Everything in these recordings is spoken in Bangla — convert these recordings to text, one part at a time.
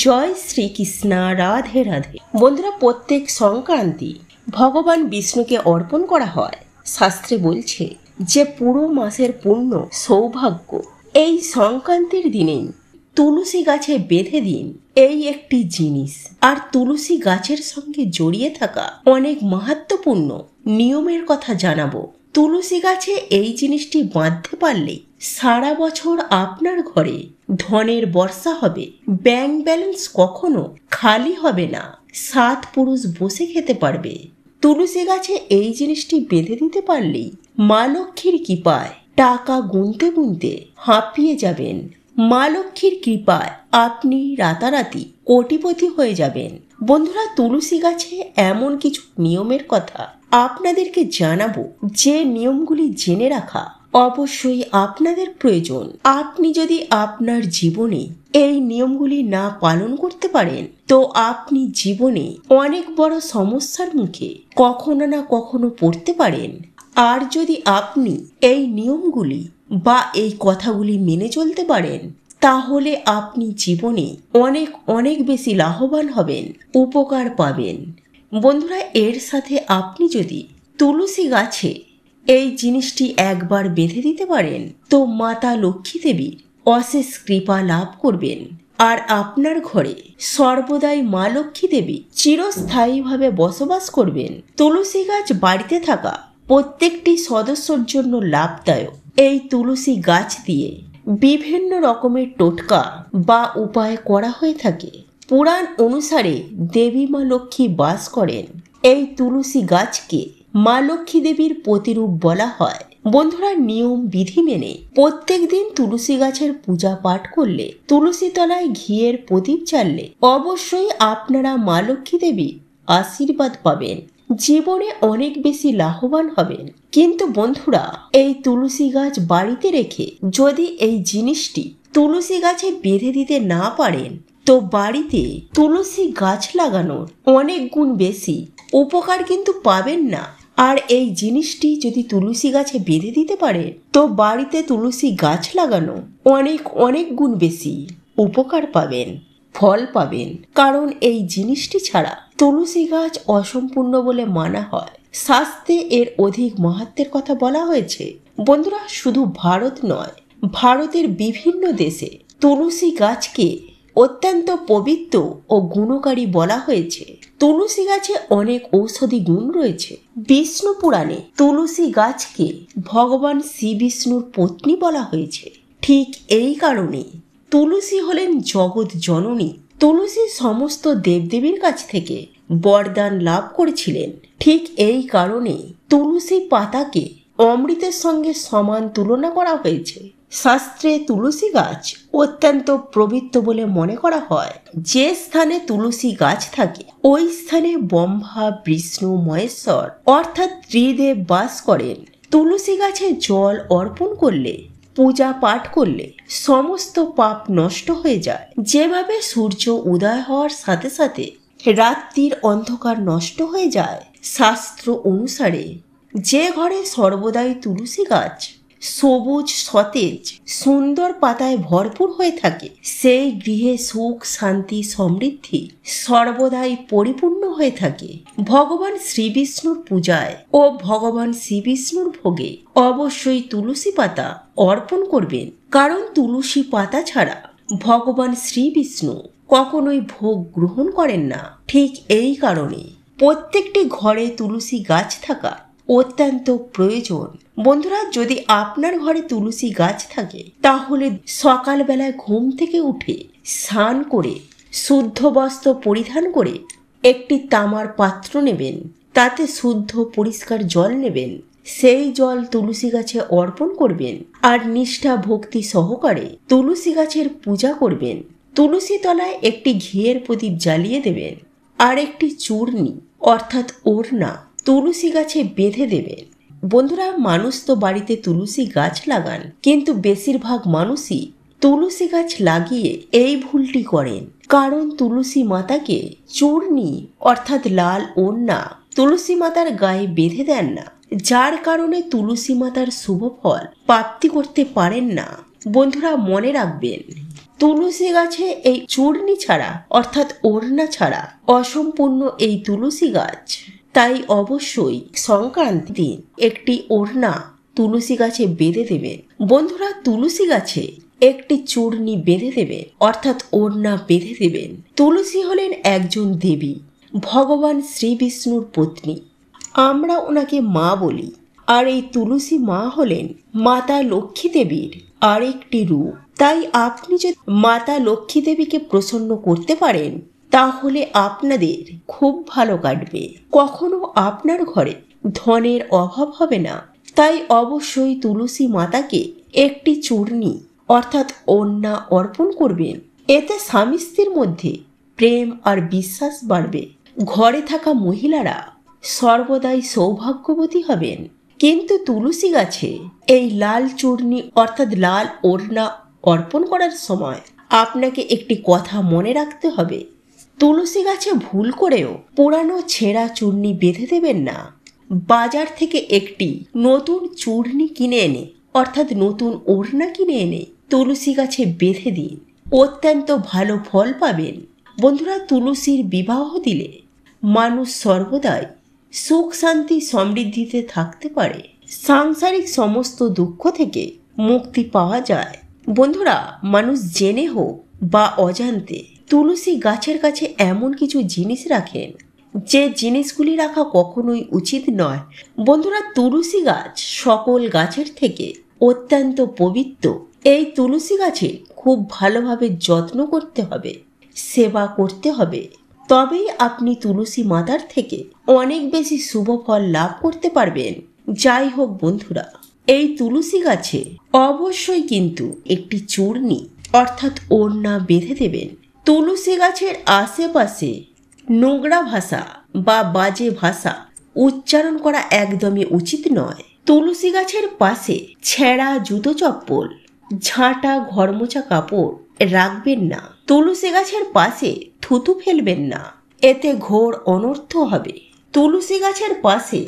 জয় শ্রীকৃষ্ণ, রাধে রাধে। বন্ধুরা, প্রত্যেক সংক্রান্তি ভগবান বিষ্ণুকে অর্পণ করা হয়। শাস্ত্রে বলছে যে পুরো মাসের পুণ্য সৌভাগ্য এই সংক্রান্তির দিনেই তুলসী গাছে বেঁধে দিন। এই একটি জিনিস, আর তুলসী গাছের সঙ্গে জড়িয়ে থাকা অনেক মাহাত্ম্যপূর্ণ নিয়মের কথা জানাবো। তুলসী গাছে এই জিনিসটি বাঁধতে পারলে সারা বছর আপনার ঘরে ধনের বর্ষা হবে, ব্যাংক ব্যালেন্স কখনো খালি হবে না, 7 পুরুষ বসে খেতে পারবে। তুলসী গাছে এই জিনিসটি বেঁধে দিতে পারলেই মা লক্ষ্মীর কৃপায় টাকা গুনতে গুনতে হাঁপিয়ে যাবেন। মা লক্ষ্মীর কৃপায় আপনি রাতারাতি কোটিপতি হয়ে যাবেন। বন্ধুরা, তুলসী গাছে এমন কিছু নিয়মের কথা আপনাদেরকে জানাবো, যে নিয়মগুলি জেনে রাখা অবশ্যই আপনাদের প্রয়োজন। আপনি যদি আপনার জীবনে এই নিয়মগুলি না পালন করতে পারেন, তো আপনি জীবনে অনেক বড় সমস্যার মুখে কখনো না কখনো পড়তে পারেন। আর যদি আপনি এই নিয়মগুলি বা এই কথাগুলি মেনে চলতে পারেন, তাহলে আপনি জীবনে অনেক অনেক বেশি লাভবান হবেন, উপকার পাবেন। বন্ধুরা, এর সাথে আপনি যদি তুলসী গাছে এই জিনিসটি একবার বেঁধে দিতে পারেন, তো মাতা লক্ষ্মী দেবীর অশেষ কৃপা লাভ করবেন। আর আপনার ঘরে সর্বদাই মা লক্ষ্মী দেবী চিরস্থায়ীভাবে বসবাস করবেন। তুলসী গাছ বাড়িতে থাকা প্রত্যেকটি সদস্যর জন্য লাভদায়ক। এই তুলসী গাছ দিয়ে বিভিন্ন রকমের টোটকা বা উপায় করা হয়ে থাকে। পুরাণ অনুসারে দেবী মা লক্ষ্মী বাস করেন এই তুলসী গাছকে মা লক্ষ্মী দেবীর প্রতিরূপ বলা হয়। বন্ধুরা, নিয়ম বিধি মেনে প্রত্যেক দিন তুলসী গাছের পূজা পাঠ করলে, তুলসী তলায় ঘিয়ের প্রদীপ জ্বাললে অবশ্যই আপনারা মা লক্ষ্মী দেবীর আশীর্বাদ পাবেন, জীবনে অনেক বেশি লাভবান হবেন। কিন্তু বন্ধুরা, এই তুলসী গাছ বাড়িতে রেখে যদি এই জিনিসটি তুলসী গাছে বেঁধে দিতে না পারেন, তো বাড়িতে তুলসী গাছ লাগানোর অনেক গুণ বেশি উপকার কিন্তু পাবেন না। আর এই জিনিসটি যদি তুলসী গাছে বেঁধে দিতে পারে, তো বাড়িতে তুলসী গাছ লাগানো অনেক অনেক গুণ বেশি উপকার পাবেন, ফল পাবেন। কারণ এই জিনিসটি ছাড়া তুলসী গাছ অসম্পূর্ণ বলে মানা হয়। শাস্ত্রে এর অধিক মাহাত্ম্যের কথা বলা হয়েছে। বন্ধুরা, শুধু ভারত নয়, ভারতের বিভিন্ন দেশে তুলসী গাছকে অত্যন্ত পবিত্র ও গুণকারী বলা হয়েছে। তুলসী গাছে অনেক ঔষধি গুণ রয়েছে। বিষ্ণু পুরাণে তুলসী গাছকে ভগবান শ্রী বিষ্ণুর পত্নী বলা হয়েছে। ঠিক এই কারণে তুলসী হলেন জগৎ জননী। তুলসী সমস্ত দেবদেবীর কাছ থেকে বরদান লাভ করেছিলেন। ঠিক এই কারণে তুলসী পাতাকে অমৃতের সঙ্গে সমান তুলনা করা হয়েছে। শাস্ত্রে তুলসী গাছ অত্যন্ত পবিত্র বলে মনে করা হয়। যে স্থানে তুলসী গাছ থাকে, ওই স্থানে ব্রহ্মা, বিষ্ণু, মহেশ্বর অর্থাৎ ত্রিদেব বাস করেন। তুলসী গাছে জল অর্পণ করলে, পূজা পাঠ করলে সমস্ত পাপ নষ্ট হয়ে যায়। যেভাবে সূর্য উদয় হওয়ার সাথে সাথে রাত্রির অন্ধকার নষ্ট হয়ে যায়, শাস্ত্র অনুসারে যে ঘরে সর্বদাই তুলসী গাছ সবুজ, সতেজ, সুন্দর পাতায় ভরপুর হয়ে থাকে, সেই গৃহে সুখ, শান্তি, সমৃদ্ধি সর্বদাই পরিপূর্ণ হয়ে থাকে। ভগবান শ্রী বিষ্ণুর পূজায় ও ভগবান শ্রী বিষ্ণুর ভোগে অবশ্যই তুলসী পাতা অর্পণ করবেন। কারণ তুলসী পাতা ছাড়া ভগবান শ্রী বিষ্ণু কখনোই ভোগ গ্রহণ করেন না। ঠিক এই কারণে প্রত্যেকটি ঘরে তুলসী গাছ থাকা অত্যন্ত প্রয়োজন। বন্ধুরা, যদি আপনার ঘরে তুলসী গাছ থাকে, তাহলে সকালবেলায় ঘুম থেকে উঠে স্নান করে শুদ্ধ বস্ত্র পরিধান করে একটি তামার পাত্র নেবেন, তাতে শুদ্ধ পরিষ্কার জল নেবেন। সেই জল তুলসী গাছে অর্পণ করবেন আর নিষ্ঠা ভক্তি সহকারে তুলসী গাছের পূজা করবেন। তুলসী তলায় একটি ঘিয়ের প্রদীপ জ্বালিয়ে দেবেন আর একটি চূর্ণি অর্থাৎ ওড়না তুলসী গাছে বেঁধে দেবেন। বন্ধুরা, মানুষ তো বাড়িতে তুলসী গাছ লাগান, কিন্তু বেশিরভাগ মানুষই তুলসী গাছ লাগিয়ে এই ভুলটি করেন। কারণ তুলসী মাতাকে চূর্ণি অর্থাৎ লাল ওড়না তুলসী মাতার গায়ে বেঁধে দেন না, যার কারণে তুলসী মাতার শুভ ফল প্রাপ্তি করতে পারেন না। বন্ধুরা, মনে রাখবেন, তুলসী গাছে এই চূর্ণি ছাড়া অর্থাৎ ওড়না ছাড়া অসম্পূর্ণ এই তুলসী গাছ। তাই অবশ্যই সংক্রান্তি দিন একটি ওড়না তুলসী গাছে বেঁধে দেবেন। বন্ধুরা, তুলসী গাছে একটি চূর্ণি বেঁধে দেবেন অর্থাৎ ওড়না বেঁধে দেবেন। তুলসী হলেন একজন দেবী, ভগবান শ্রী বিষ্ণুর পত্নী। আমরা ওনাকে মা বলি। আর এই তুলসী মা হলেন মাতা লক্ষ্মী দেবীর আরেকটি রূপ। তাই আপনি যদি মাতা লক্ষ্মী দেবীকে প্রসন্ন করতে পারেন তাহলে আপনাদের খুব ভালো কাটবে। কখনো আপনার ঘরে ধনের অভাব হবে না। তাই অবশ্যই তুলসী মাতাকে একটি চূর্ণি অর্থাৎ ওড়না অর্পণ করবেন। এতে স্বামী স্ত্রীর মধ্যে প্রেম আর বিশ্বাস বাড়বে। ঘরে থাকা মহিলারা সর্বদাই সৌভাগ্যবতী হবেন। কিন্তু তুলসী গাছে এই লাল চূর্ণি অর্থাৎ লাল ওড়না অর্পণ করার সময় আপনাকে একটি কথা মনে রাখতে হবে। তুলসী গাছে ভুল করেও পুরানো ছেঁড়া চূর্ণি বেঁধে দেবেন না। বাজার থেকে একটি নতুন চূর্ণি কিনে এনে অর্থাৎ নতুন ওড়না কিনে এনে তুলসী গাছে বেঁধে দিন, অত্যন্ত ভালো ফল পাবেন। বন্ধুরা, তুলসীর বিবাহ দিলে মানুষ সর্বদাই সুখ শান্তি সমৃদ্ধিতে থাকতে পারে। সাংসারিক সমস্ত দুঃখ থেকে মুক্তি পাওয়া যায়। বন্ধুরা, মানুষ জেনে হোক বা অজান্তে তুলসী গাছের কাছে এমন কিছু জিনিস রাখেন যে জিনিসগুলি রাখা কখনোই উচিত নয়। বন্ধুরা, তুলসী গাছ সকল গাছের থেকে অত্যন্ত পবিত্র। এই তুলসী গাছে খুব ভালোভাবে যত্ন করতে হবে, সেবা করতে হবে। তবেই আপনি তুলসী মাতার থেকে অনেক বেশি শুভ ফল লাভ করতে পারবেন। যাই হোক বন্ধুরা, এই তুলসী গাছে অবশ্যই কিন্তু একটি চূর্ণি অর্থাৎ ওড়না বেঁধে দেবেন। তুলসী গাছের আশেপাশে নোংরা ভাষা বা বাজে ভাষা উচ্চারণ করা একদমই উচিত নয়। তুলসী গাছের পাশে ছেঁড়া জুতো চপ্পল, ঝাঁটা ঘরমোছা কাপড় রাখবেন না। তুলসী গাছের পাশে থুতু ফেলবেন না, এতে ঘোর অনর্থ হবে। তুলসী গাছের পাশে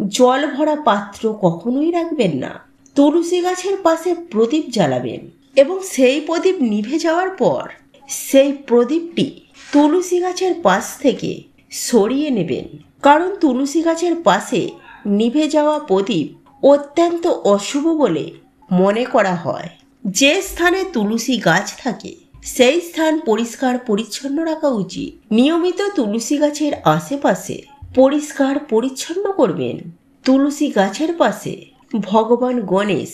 জল ভরা পাত্র কখনোই রাখবেন না। তুলসী গাছের পাশে প্রদীপ জ্বালাবেন এবং সেই প্রদীপ নিভে যাওয়ার পর সেই প্রদীপটি তুলসী গাছের পাশ থেকে সরিয়ে নেবেন। কারণ তুলসী গাছের পাশে নিভে যাওয়া প্রদীপ অত্যন্ত অশুভ বলে মনে করা হয়। যে স্থানে তুলসী গাছ থাকে সেই স্থান পরিষ্কার পরিচ্ছন্ন রাখা উচিত। নিয়মিত তুলসী গাছের আশেপাশে পরিষ্কার পরিচ্ছন্ন করবেন। তুলসী গাছের পাশে ভগবান গণেশ,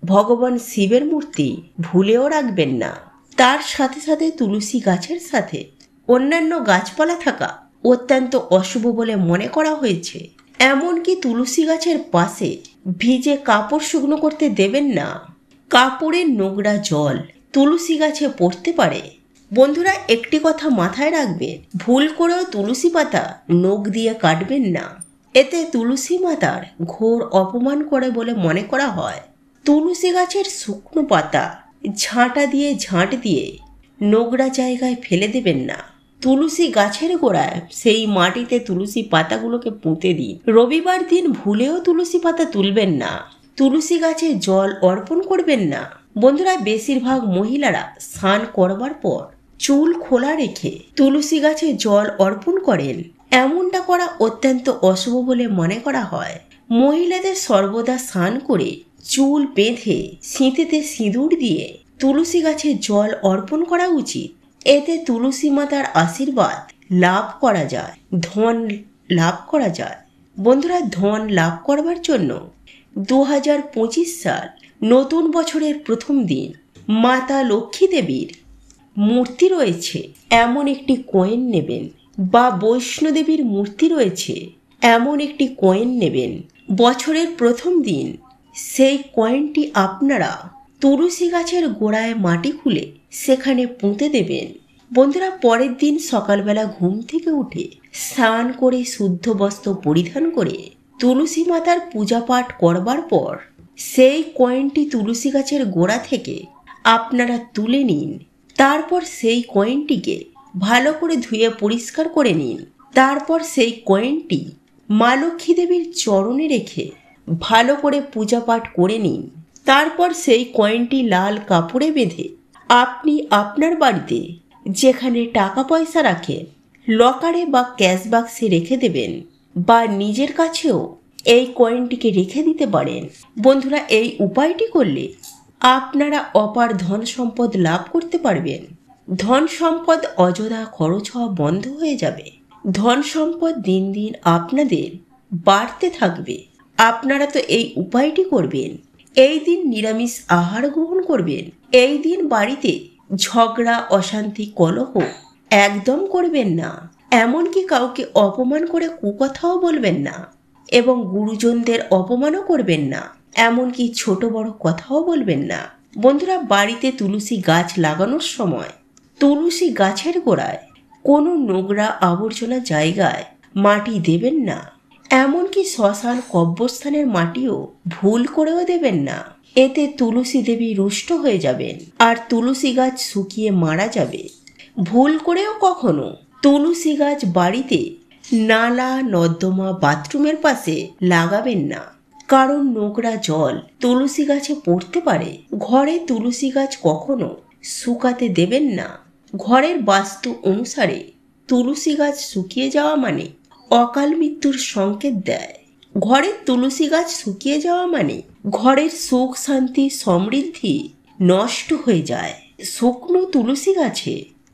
ভগবান শিবের মূর্তি ভুলেও রাখবেন না। তার সাথে সাথে তুলসী গাছের সাথে অন্যান্য গাছপালা থাকা অত্যন্ত অশুভ বলে মনে করা হয়েছে। এমনকি তুলসী গাছের পাশে ভিজে কাপড় শুকনো করতে দেবেন না। কাপড়ের নোংরা জল তুলসী গাছে পড়তে পারে। বন্ধুরা, একটি কথা মাথায় রাখবেন, ভুল করেও তুলসী পাতা নখ দিয়ে কাটবেন না। এতে তুলসী মাতার ঘোর অপমান করে বলে মনে করা হয়। তুলসী গাছের শুকনো পাতা ঝাঁটা দিয়ে ঝাঁট দিয়ে নোংরা জায়গায় ফেলে দেবেন না। তুলসী গাছের গোড়ায় সেই মাটিতে তুলসী পাতাগুলোকে পুঁতে দিন। রবিবার দিন ভুলেও তুলসী পাতা তুলবেন না। তুলসী গাছে জল অর্পণ করবেন না। বন্ধুরা, বেশিরভাগ মহিলারা স্নান করবার পর চুল খোলা রেখে তুলসী গাছে জল অর্পণ করেন। এমনটা করা অত্যন্ত অশুভ বলে মনে করা হয়। মহিলাদের সর্বদা স্নান করে চুল বেঁধে সিঁথিতে সিঁদুর দিয়ে তুলসী গাছে জল অর্পণ করা উচিত। এতে তুলসী মাতার আশীর্বাদ লাভ করা যায়, ধন লাভ করা যায়। বন্ধুরা, ধন লাভ করবার জন্য 2025 সাল নতুন বছরের প্রথম দিন মাতা লক্ষ্মী দেবীর মূর্তি রয়েছে এমন একটি কয়েন নেবেন, বা বৈষ্ণোদেবীর মূর্তি রয়েছে এমন একটি কয়েন নেবেন। বছরের প্রথম দিন সেই কয়েনটি আপনারা তুলসী গাছের গোড়ায় মাটি খুলে সেখানে পুঁতে দেবেন। বন্ধুরা, পরের দিন সকালবেলা ঘুম থেকে উঠে স্নান করে শুদ্ধ বস্ত্র পরিধান করে তুলসী মাতার পূজা পাঠ করবার পর সেই কয়েনটি তুলসী গাছের গোড়া থেকে আপনারা তুলে নিন। তারপর সেই কয়েনটিকে ভালো করে ধুয়ে পরিষ্কার করে নিন। তারপর সেই কয়েনটি মা লক্ষ্মী দেবীর চরণে রেখে ভালো করে পূজা পাঠ করে নিন। তারপর সেই কয়েনটি লাল কাপড়ে বেঁধে আপনি আপনার বাড়িতে যেখানে টাকা পয়সা রাখেন লকারে বা ক্যাশ বাক্সে রেখে দেবেন, বা নিজের কাছেও এই কয়েনটিকে রেখে দিতে পারেন। বন্ধুরা, এই উপায়টি করলে আপনারা অপার ধন সম্পদ লাভ করতে পারবেন। ধন সম্পদ অযথা খরচ হওয়া বন্ধ হয়ে যাবে। ধন সম্পদ দিন দিন আপনাদের বাড়তে থাকবে। আপনারা তো এই উপায়টি করবেন। এই দিন নিরামিষ আহার গ্রহণ করবেন। এই দিন বাড়িতে ঝগড়া, অশান্তি, কলহ একদম করবেন না। এমনকি কাউকে অপমান করে কুকথাও বলবেন না, এবং গুরুজনদের অপমানও করবেন না। এমনকি ছোট বড় কথাও বলবেন না। বন্ধুরা, বাড়িতে তুলসী গাছ লাগানোর সময় তুলসী গাছের গোড়ায় কোনো নোংরা আবর্জনা জায়গায় মাটি দেবেন না। এমনকি শ্মশান কব্রস্থানের মাটিও ভুল করেও দেবেন না। এতে তুলসী দেবী রুষ্ট হয়ে যাবেন আর তুলসী গাছ শুকিয়ে মারা যাবে। ভুল করেও কখনো তুলসী গাছ বাড়িতে নালা, নর্দমা, বাথরুমের পাশে লাগাবেন না, কারণ নোংরা জল তুলসী গাছে পড়তে পারে। ঘরে তুলসী গাছ কখনো শুকাতে দেবেন না। ঘরের বাস্তু অনুসারে তুলসী গাছ শুকিয়ে যাওয়া মানে অকাল মৃত্যুর সংকেত দেয়। ঘরের তুলসী গাছ শুকিয়ে যাওয়া মানে ঘরের সুখ, শান্তি, সমৃদ্ধি নষ্ট হয়ে যায়। শুকনো তুলসী গাছে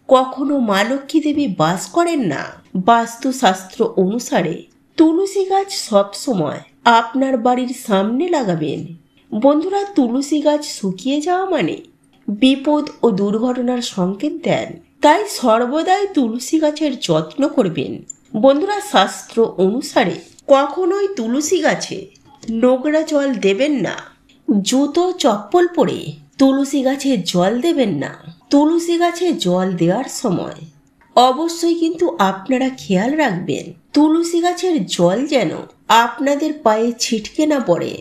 কখনো মা লক্ষ্মী দেবী বাস করেন না। বাস্তুশাস্ত্র অনুসারে তুলসী গাছ সবসময় আপনার বাড়ির সামনে লাগাবেন। বন্ধুরা, তুলসী গাছ শুকিয়ে যাওয়া মানে বিপদ ও দুর্ঘটনার সংকেত দেন। তাই সর্বদাই তুলসী গাছের যত্ন করবেন। বন্ধুরা, শাস্ত্র অনুসারে কখনোই তুলসী গাছে নোংরা জল দেবেন না। জুতো, চপ্পল পরে তুলসী গাছে জল দেবেন না। তুলসী গাছে জল দেওয়ার সময় অবশ্যই কিন্তু আপনারা খেয়াল রাখবেন তুলসী গাছের জল যেন আপনাদের পায়ে ছিটকে না পড়ে।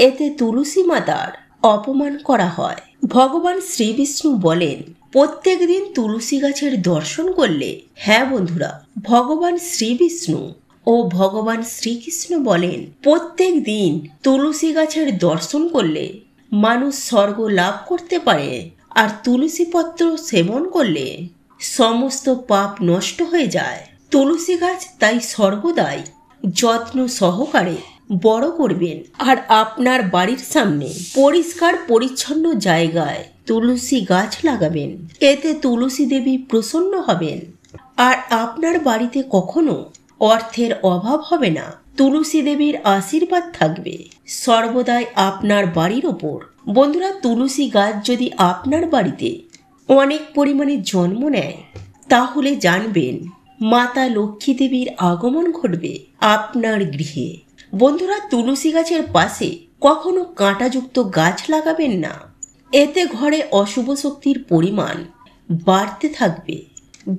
এতে তুলসী মাতার অপমান করা হয়। ভগবান শ্রীবিষ্ণু বলেন, প্রত্যেক দিন তুলসী গাছের দর্শন করলে, হ্যাঁ বন্ধুরা, ভগবান শ্রীবিষ্ণু ও ভগবান শ্রীকৃষ্ণ বলেন, প্রত্যেক দিন তুলসী গাছের দর্শন করলে মানুষ স্বর্গ লাভ করতে পারে। আর তুলসী পত্র সেবন করলে সমস্ত পাপ নষ্ট হয়ে যায়। তুলসী গাছ তাই সর্বদাই যত্ন সহকারে বড় করবেন। আর আপনার বাড়ির সামনে পরিষ্কার পরিচ্ছন্ন জায়গায় তুলসী গাছ লাগাবেন। এতে তুলসী দেবী প্রসন্ন হবেন আর আপনার বাড়িতে কখনো অর্থের অভাব হবে না। তুলসী দেবীর আশীর্বাদ থাকবে সর্বদাই আপনার বাড়ির ওপর। বন্ধুরা, তুলসী গাছ যদি আপনার বাড়িতে অনেক পরিমাণে জন্ম নেয়, তাহলে জানবেন মাতা লক্ষ্মী দেবীর আগমন ঘটবে আপনার গৃহে। বন্ধুরা, তুলসী গাছের পাশে কখনো কাঁটাযুক্ত গাছ লাগাবেন না। এতে ঘরে অশুভ শক্তির পরিমাণ বাড়তে থাকবে।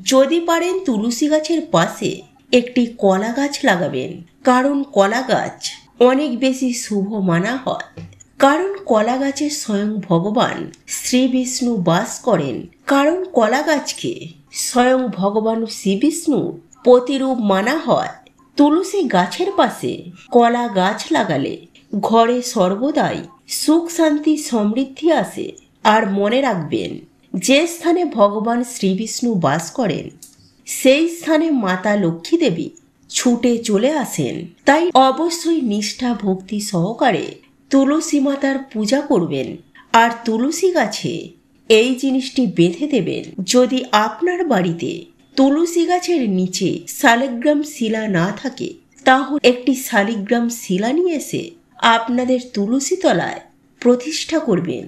যদি পারেন তুলসী গাছের পাশে একটি কলা গাছ লাগাবেন, কারণ কলা গাছ অনেক বেশি শুভ মানা হয়। কারণ কলা গাছে স্বয়ং ভগবান শ্রী বিষ্ণু বাস করেন। কারণ কলা গাছকে স্বয়ং ভগবান শ্রী বিষ্ণুর প্রতিরূপ মানা হয়। তুলসী গাছের পাশে কলা গাছ লাগালে ঘরে সর্বদাই সুখ, শান্তি, সমৃদ্ধি আসে। আর মনে রাখবেন, যে স্থানে ভগবান শ্রী বিষ্ণু বাস করেন সেই স্থানে মাতা লক্ষ্মী দেবী ছুটে চলে আসেন। তাই অবশ্যই নিষ্ঠা, ভক্তি সহকারে তুলসী মাতার পূজা করবেন আর তুলসী গাছে এই জিনিসটি বেঁধে দেবেন। যদি আপনার বাড়িতে তুলসী গাছের নিচে শালিগ্রাম শিলা না থাকে, তাহলে একটি শালিগ্রাম শিলা নিয়ে এসে আপনাদের তুলসী তলায় প্রতিষ্ঠা করবেন।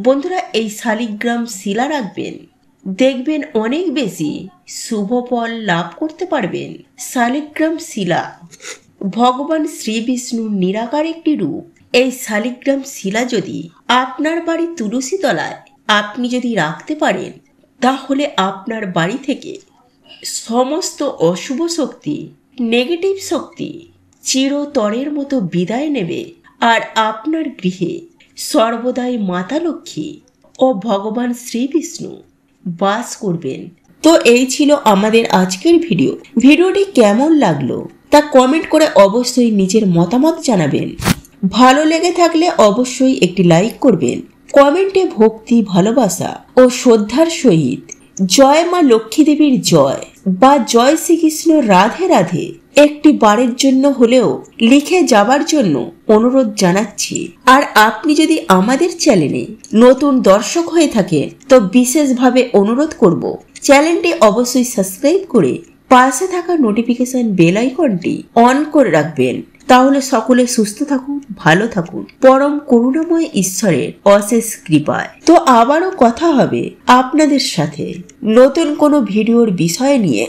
বন্ধুরা, এই শালিগ্রাম শিলা রাখবেন, দেখবেন অনেক বেশি শুভ ফল লাভ করতে পারবেন। শালিগ্রাম শিলা ভগবান শ্রী বিষ্ণুর নিরাকার একটি রূপ। এই শালিগ্রাম শিলা যদি আপনার বাড়ির তুলসী তলায় আপনি যদি রাখতে পারেন, তাহলে আপনার বাড়ি থেকে সমস্ত অশুভ শক্তি, নেগেটিভ শক্তি চিরতরের মতো বিদায় নেবে। আর আপনার গৃহে সর্বদাই মাতা লক্ষ্মী ও ভগবান শ্রী বিষ্ণু বাস করবেন। তো এই ছিল আমাদের আজকের ভিডিও। ভিডিওটি কেমন লাগলো তা কমেন্ট করে অবশ্যই নিজের মতামত জানাবেন। ভালো লেগে থাকলে অবশ্যই একটি লাইক করবেন। কমেন্টে ভক্তি, ভালোবাসা ও শ্রদ্ধার সহিত জয় মা লক্ষ্মী দেবীর জয় বা জয় শ্রীকৃষ্ণ রাধে রাধে একটি বারের জন্য হলেও লিখে যাবার জন্য অনুরোধ জানাচ্ছি। আর আপনি যদি আমাদের চ্যানেলে নতুন দর্শক হয়ে থাকেন তো বিশেষভাবে অনুরোধ করব চ্যানেলটি অবশ্যই সাবস্ক্রাইব করে পাশে থাকা নোটিফিকেশন বেল আইকনটি অন করে রাখবেন। তাহলে সকলে সুস্থ থাকুন, ভালো থাকুন পরম করুণাময় ঈশ্বরের অশেষ কৃপায়। তো আবারও কথা হবে আপনাদের সাথে নতুন কোনো ভিডিওর বিষয় নিয়ে।